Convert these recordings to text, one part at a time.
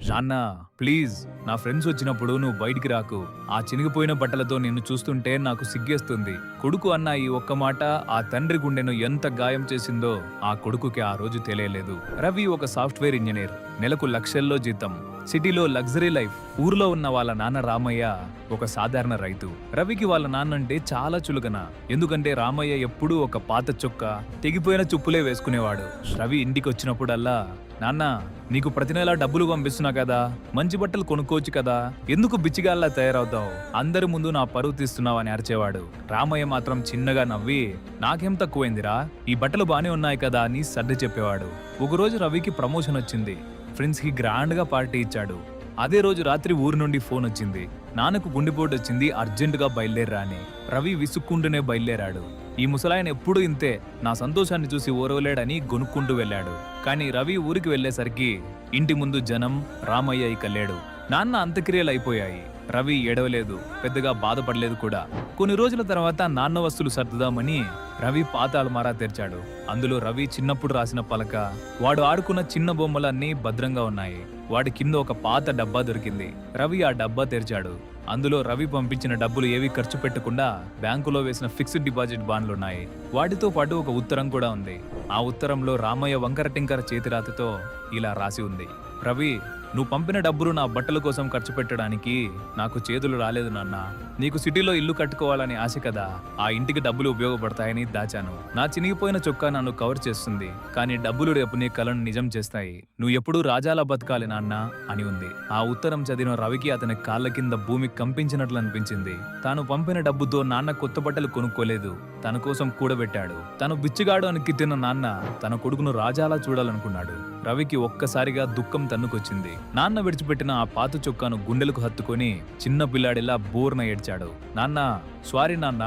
నాన్న ప్లీజ్, నా ఫ్రెండ్స్ వచ్చినప్పుడు నువ్వు బయటికి రాకు. ఆ చినిగిపోయిన బట్టలతో నిన్ను చూస్తుంటే నాకు సిగ్గేస్తుంది. కొడుకు అన్న ఈ ఒక్క మాట ఆ తండ్రి గుండెను ఎంత గాయం చేసిందో ఆ కొడుకుకి ఆ రోజు తెలియలేదు. రవి ఒక సాఫ్ట్వేర్ ఇంజనీర్, నెలకు లక్షల్లో జీతం, సిటీలో లగ్జరీ లైఫ్. ఊర్లో ఉన్న వాళ్ళ నాన్న రామయ్య ఒక సాధారణ రైతు. రవికి వాళ్ళ నాన్నంటే చాలా చులకన. ఎందుకంటే రామయ్య ఎప్పుడూ ఒక పాత చొక్కా, తెగిపోయిన చుప్పులే వేసుకునేవాడు. రవి ఇంటికి వచ్చినప్పుడల్లా, నాన్న నీకు ప్రతి నెలా డబ్బులు పంపిస్తున్నా కదా, మంచి బట్టలు కొనుక్కోవచ్చు కదా, ఎందుకు బిచ్చిగాల్లా తయారవుతావు, అందరి ముందు నా పరువు తీస్తున్నావు అని అరిచేవాడు. రామయ్య మాత్రం చిన్నగా నవ్వి, నాకేం తక్కువైందిరా, ఈ బట్టలు బానే ఉన్నాయి కదా అని సర్ది చెప్పేవాడు. ఒకరోజు రవికి ప్రమోషన్ వచ్చింది. ఫ్రెండ్స్ కి గ్రాండ్ గా పార్టీ ఇచ్చాడు. అదే రోజు రాత్రి ఊరు నుండి ఫోన్ వచ్చింది. నాన్నకు గుండెపోటు వచ్చింది, అర్జెంటుగా బయలుదేరా అని. రవి విసుక్కుంటూనే బయలుదేరాడు. ఈ ముసలాయన ఎప్పుడూ ఇంతే, నా సంతోషాన్ని చూసి ఓరవలేడని గొనుక్కుంటూ వెళ్ళాడు. కానీ రవి ఊరికి వెళ్లేసరికి ఇంటి ముందు జనం, రామయ్య ఇక లేడు. నాన్న అంత్యక్రియలు అయిపోయాయి. రవి ఏడవలేదు, పెద్దగా బాధపడలేదు కూడా. కొన్ని రోజుల తర్వాత నాన్న వస్తువులు సర్దుదామని రవి పాత అల్మారా తెరిచాడు. అందులో రవి చిన్నప్పుడు రాసిన పలక, వాడు ఆడుకున్న చిన్న బొమ్మలన్నీ భద్రంగా ఉన్నాయి. వాడి కింద ఒక పాత డబ్బా దొరికింది. రవి ఆ డబ్బా తెరిచాడు. అందులో రవి పంపించిన డబ్బులు ఏవి ఖర్చు పెట్టకుండా బ్యాంకులో వేసిన ఫిక్స్డ్ డిపాజిట్ బాండ్లున్నాయి. వాటితో పాటు ఒక ఉత్తరం కూడా ఉంది. ఆ ఉత్తరంలో రామయ్య వంకర టింకర చేతిరాతతో ఇలా రాసి ఉంది, రవి, నువ్వు పంపిన డబ్బులు నా బట్టల కోసం ఖర్చు పెట్టడానికి నాకు చేతులు రాలేదు నాన్న. నీకు సిటీలో ఇల్లు కట్టుకోవాలని ఆశ కదా, ఆ ఇంటికి డబ్బులు ఉపయోగపడతాయని దాచాను. నా చినిగిపోయిన చొక్కా నన్ను కవర్ చేస్తుంది, కానీ డబ్బులు రేపు నీ కలను నిజం చేస్తాయి. నువ్వు ఎప్పుడూ రాజాలా బతకాలి నాన్న అని ఉంది. ఆ ఉత్తరం చదివిన రవికి అతని కాళ్ళ కింద భూమి కంపించినట్లు అనిపించింది. తాను పంపిన డబ్బుతో నాన్న కొత్త బట్టలు కొనుక్కోలేదు, తన కోసం కూడబెట్టాడు. తను బిచ్చిగాడు అని కిట్టిన నాన్న తన కొడుకును రాజాలా చూడాలనుకున్నాడు. రవికి ఒక్కసారిగా దుఃఖం తన్నుకొచ్చింది. నాన్న విడిచిపెట్టిన ఆ పాత చొక్కాను గుండెలకు హత్తుకొని చిన్న పిల్లాడిలా బోర్న ఏడ్చాడు. నాన్న, సారీ నాన్న,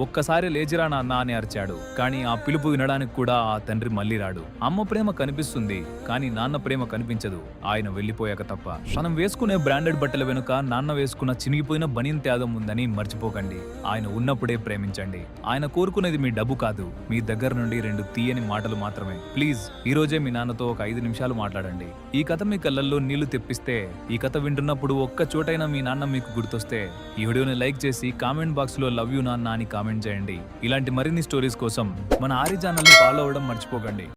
ఒక్కసారి లేచిరా నాన్న అని అరిచాడు. కానీ ఆ పిలుపు వినడానికి కూడా ఆ తండ్రి మళ్ళీ రాడు. అమ్మ ప్రేమ కనిపిస్తుంది, కానీ నాన్న ప్రేమ కనిపించదు, ఆయన వెళ్లిపోయాక తప్ప. మనం వేసుకునే బ్రాండెడ్ బట్టల వెనుక నాన్న వేసుకున్న చినిగిపోయిన బనీన్ త్యాగం ఉందని మర్చిపోకండి. ఆయన ఉన్నప్పుడే ప్రేమించండి. ఆయన కోరుకునేది మీ డబ్బు కాదు, మీ దగ్గర నుండి 2 తీయని మాటలు మాత్రమే. ప్లీజ్ ఈ రోజే మీ నాన్నతో ఒక 5 నిమిషాలు మాట్లాడండి. ఈ కథ మీ కళ్ళల్లో నీళ్లు తెప్పిస్తే, ఈ కథ వింటున్నప్పుడు ఒక్క చోటైనా మీ నాన్న మీకు గుర్తొస్తే ఈ వీడియోని లైక్ చేసి కామెంట్ బాక్స్ లో లవ్ యూ నాన్న అని కామెంట్ చేయండి. ఇలాంటి మరిన్ని స్టోరీస్ కోసం మన ఆరి ఛానల్ ని ఫాలో అవ్వడం మర్చిపోకండి.